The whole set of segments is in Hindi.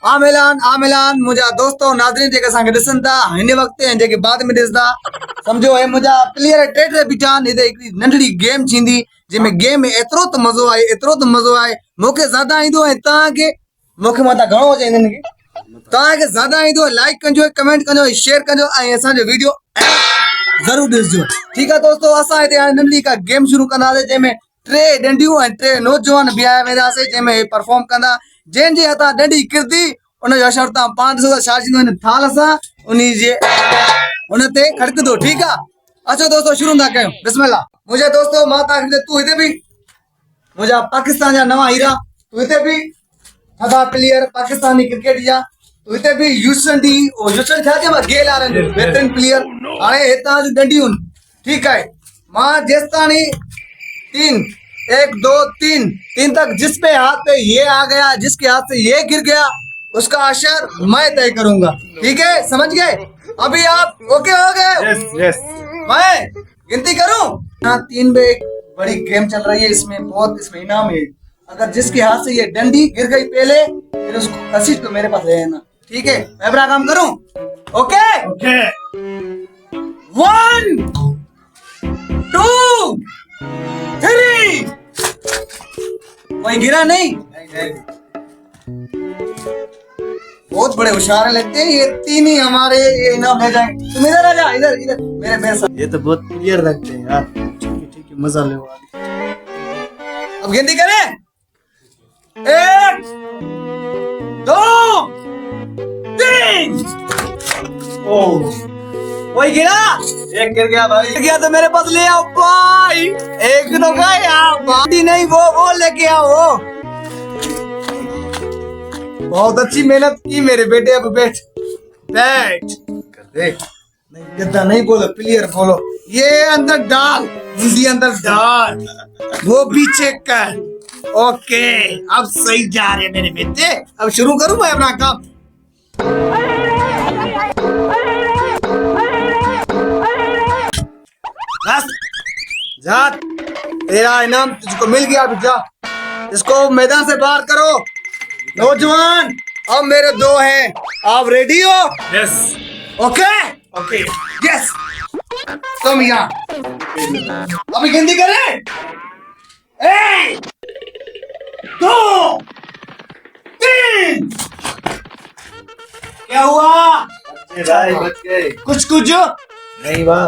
आमिलान आमिलान मुझा दोस्तों नाज़रीन जेके असांखे ॾिसनि था हिन वक़्तु ऐं जेके बाद में ॾिसंदा सम्झो हे मुंहिंजा प्लेयर टे बीठा आहिनि। हिते हिकिड़ी नंढड़ी गेम थींदी जंहिंमें गेम में एतिरो त मज़ो आहे एतिरो त मज़ो आहे मूंखे ज़्यादा ईंदो ऐं तव्हांखे मूंखे मथां घणो अचे हिननि खे तव्हांखे ज़्यादा ईंदो लाइक कजो कमेंट कजो शेयर कजो ऐं असांजो वीडियो ज़रूर ॾिसजो। ठीक आहे दोस्तों असां हिते हाणे नंढड़ी का गेम शुरू कंदासीं जंहिंमें टे डंडियूं ऐं टे नौजवान बीहाया वेंदासीं जंहिंमें हे परफॉर्म कंदा जंहिंजे हथां डंडी किरंदी उनजो अशर तव्हां पाण ॾिसो छा थींदो हिन थाल सां उन ते खड़कंदो। ठीकु आहे अचो दोस्तों शुरू था कयूं बिस्मिल्लाह। मुंहिंजे दोस्तों मां तव्हांखे तूं हिते बि मुंहिंजा पाकिस्तान जा नवां हीरा तूं हिते बि थधा प्लेयर पाकिस्तानी क्रिकेट जा तूं हिते बि यूसंडी छा चइबो आहे गेल वारनि जो बहितरीन प्लेयर हाणे हितां जूं डंडियूं ठीकु आहे मां जेसि ताणी तीन एक दो तीन तीन तक जिस पे हाथ पे ये आ गया जिसके हाथ से ये गिर गया उसका अशर मैं तय करूंगा। ठीक है समझ गए अभी आप ओके हो गए? यस यस मैं गिनती करूं? हाँ तीन पे एक बड़ी गेम चल रही है इसमें बहुत इसमें इनाम है। अगर जिसके हाथ से ये डंडी गिर गई पहले फिर उसको घसीट को मेरे पास ले आना। ठीक है मैं अपना काम करूं? ओके ओके 1 2 3 कोई गिरा नहीं। बहुत बड़े होशियार लगते हैं ये तीन ही हमारे ये इनाम ले जाएंगे। तुम इधर आ जा इधर इधर मेरे साथ। ये तो बहुत क्लियर लगते हैं यार। ठीक है मजा ले अब गिनती करें 1 2 3 ओह कोई गिरा? एक गिर गया भाई। गिर गया तो मेरे पास ले आओ भाई। एक तो गया बाटी नहीं वो लेके आओ। बहुत अच्छी मेहनत की मेरे बेटे। अब बैठ देख नहीं गद्दा नहीं बोलो प्लेयर बोलो ये अंदर डाल हिंदी अंदर डाल वो भी चेक कर। ओके अब सही जा रहे मेरे बेटे। अब शुरू करूं मैं अपना काम। बस जा तेरा इनाम तुझको मिल गया। अभी जा इसको मैदान से बाहर करो। नौजवान अब मेरे दो हैं आप रेडी हो? यस ओके ओके यस तुम यहाँ अभी गिनती करें 1 2 3 क्या हुआ? भाई बच गए। कुछ नहीं वाह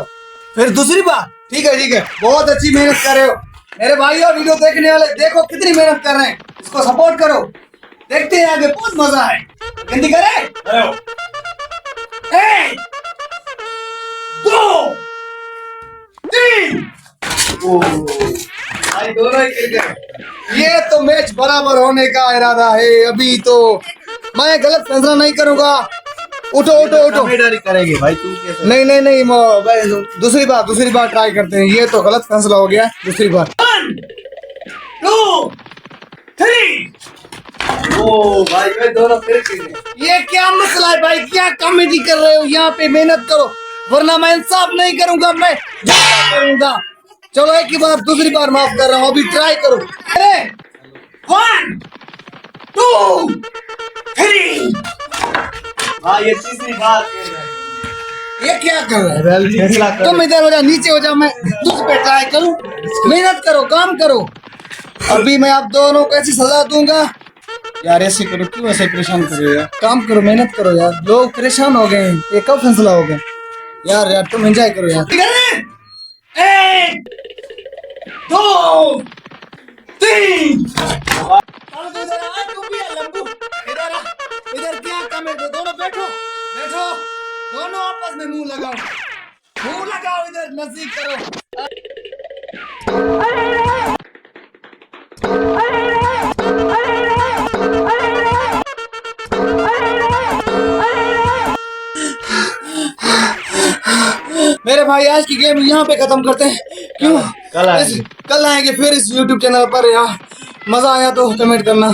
फिर दूसरी बार ठीक है बहुत अच्छी मेहनत कर रहे हो मेरे भाई और वीडियो देखने वाले देखो कितनी मेहनत कर रहे हैं इसको सपोर्ट करो देखते हैं आगे बहुत मजा है। गिनती करें 1 2 3 भाई दोनों ही गिर गए। ये तो मैच बराबर होने का इरादा है। अभी तो मैं गलत फैसला नहीं करूंगा। उठो उठो उठो कमेंटरी करेंगे भाई तू कैसे? नहीं भाई दूसरी बार ट्राई करते हैं। ये तो गलत फैसला हो गया दूसरी बार। 1 2 3 ओ भाई मैं दोनों फिर गिर गए। ये क्या मसला है भाई क्या कॉमेडी कर रहे हो? यहाँ पे मेहनत करो वरना मैं इंसाफ नहीं करूंगा मैं झगड़ा करूंगा। चलो एक ही बार दूसरी बार माफ कर रहा हूँ अभी ट्राई करो। 1 2 3 हाँ ये तीसरी बार खेल रहे हैं। ये क्या कर रहे हो? फैसला करो। तुम इधर हो जा नीचे हो जाओ मैं तुझ पे ट्राई करूं। मेहनत करो काम करो। अभी मैं आप दोनों को ऐसी सजा दूंगा। यार ऐसे करो क्यों ऐसे परेशान कर रहे हो यार? काम करो मेहनत करो यार लोग परेशान हो गए हैं। ये कब फैसला हो गया यार तुम एंजॉय करो यार। 1 2 3 इधर क्या कम है दोनों बैठो दोनों आपस में मुंह लगाओ इधर नजदीक करो। मेरे भाई आज की गेम यहाँ पे खत्म करते हैं। क्यों कल आएंगे फिर इस YouTube चैनल पर। यार मजा आया तो कमेंट करना।